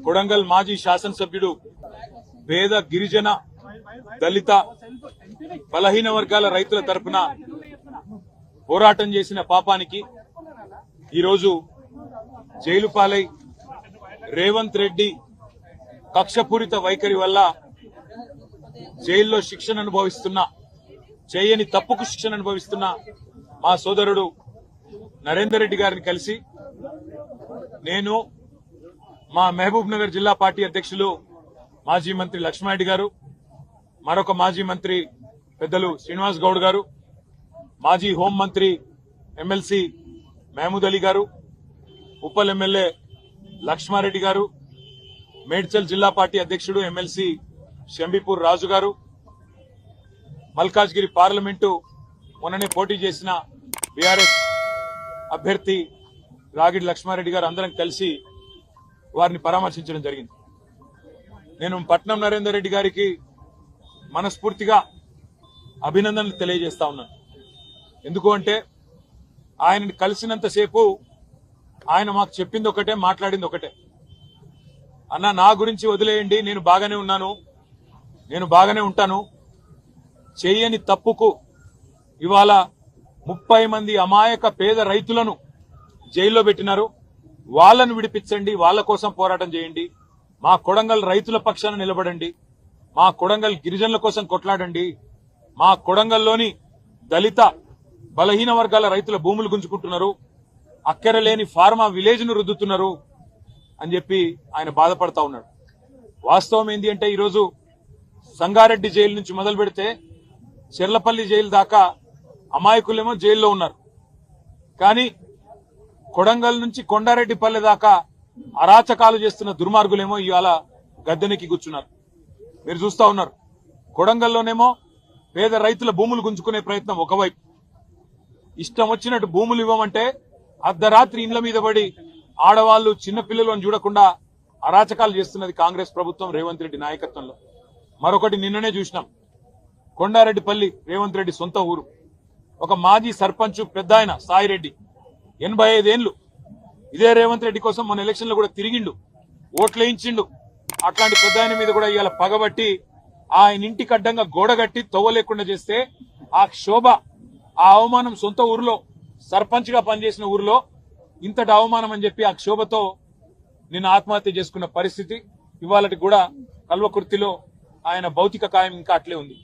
కొడంగల్ మాజీ శాసనసభ్యుడు పేద గిరిజన దళిత బలహీన వర్గాల రైతుల తరపున పోరాటం చేసిన పాపానికి ఈరోజు జైలు పాలై రేవంత్ రెడ్డి కక్షపూరిత వైఖరి వల్ల జైల్లో శిక్షణ అనుభవిస్తున్న చేయని తప్పుకు శిక్షణ అనుభవిస్తున్న మా సోదరుడు నరేందర్ రెడ్డి గారిని కలిసి నేను మా మహబూబ్ నగర్ జిల్లా పార్టీ అధ్యక్షులు మాజీ మంత్రి లక్ష్మారెడ్డి గారు, మరొక మాజీ మంత్రి పెద్దలు శ్రీనివాస్ గౌడ్ గారు, మాజీ హోంమంత్రి ఎమ్మెల్సీ మహమూద్ అలీ గారు, ఉప్పల్ ఎమ్మెల్యే లక్ష్మారెడ్డి గారు, మేడ్చల్ జిల్లా పార్టీ అధ్యక్షుడు ఎమ్మెల్సీ షంబీపూర్ రాజు గారు, మల్కాజ్గిరి పార్లమెంటు మొన్ననే పోటీ చేసిన బీఆర్ఎస్ అభ్యర్థి రాగిడి లక్ష్మారెడ్డి గారు అందరం కలిసి వారిని పరామర్శించడం జరిగింది. నేను పట్నం నరేందర్ రెడ్డి గారికి మనస్ఫూర్తిగా అభినందనలు తెలియజేస్తా ఉన్నాను. ఎందుకు అంటే ఆయనని కలిసినంతసేపు ఆయన మాకు చెప్పింది ఒకటే, మాట్లాడింది ఒకటే. అన్న, నా గురించి వదిలేయండి, నేను బాగానే ఉన్నాను, నేను బాగానే ఉంటాను. చేయని తప్పుకు ఇవాళ 30 మంది అమాయక పేద రైతులను జైల్లో పెట్టినారు. వాళ్ళను విడిపించండి, వాళ్ళ కోసం పోరాటం చేయండి, మా కొడంగల్ రైతుల పక్షాన నిలబడండి, మా కొడంగల్ గిరిజనుల కోసం కొట్లాడండి, మా కొడంగల్లోని దళిత బలహీన వర్గాల రైతుల భూములు గుంజుకుంటున్నారు, అక్కరలేని ఫార్మా విలేజ్ ను రుద్దుతున్నారు అని చెప్పి ఆయన బాధపడతా ఉన్నాడు. వాస్తవం ఏంటి అంటే ఈరోజు సంగారెడ్డి జైలు నుంచి మొదలు పెడితే చెర్లపల్లి జైలు దాకా అమాయకులేమో జైల్లో ఉన్నారు. కానీ కొడంగల్ నుంచి కొండారెడ్డిపల్లె దాకా అరాచకాలు చేస్తున్న దుర్మార్గులేమో ఇవాళ గద్దెనెక్కి కూర్చున్నారు. మీరు చూస్తా ఉన్నారు. కొడంగల్లోనేమో పేద రైతుల భూములు గుంజుకునే ప్రయత్నం ఒకవైపు, ఇష్టం వచ్చినట్టు భూములు ఇవ్వమంటే అర్ధరాత్రి ఇండ్ల మీద పడి ఆడవాళ్లు చిన్నపిల్లలను చూడకుండా అరాచకాలు చేస్తున్నది కాంగ్రెస్ ప్రభుత్వం రేవంత్ రెడ్డి నాయకత్వంలో. మరొకటి నిన్ననే చూసినాం. కొండారెడ్డిపల్లి రేవంత్ రెడ్డి సొంత ఊరు. ఒక మాజీ సర్పంచ్ పెద్ద ఆయన సాయిరెడ్డి 85 ఏళ్లు ఇదే రేవంత్ రెడ్డి కోసం మన ఎలక్షన్ లో కూడా తిరిగిండు, ఓట్లేయించిండు. అట్లాంటి పెద్ద ఆయన మీద కూడా ఇవాళ పగబట్టి ఆయన ఇంటికి అడ్డంగా గోడగట్టి తవ్వలేకుండా చేస్తే ఆ క్షోభ, ఆ అవమానం సొంత ఊరిలో సర్పంచ్ గా పనిచేసిన ఊరిలో ఇంతటి అవమానం అని చెప్పి ఆ క్షోభతో నిన్న ఆత్మహత్య చేసుకున్న పరిస్థితి. ఇవాళకి కూడా కల్వకుర్తిలో ఆయన భౌతిక కాయం ఇంకా అట్లే ఉంది.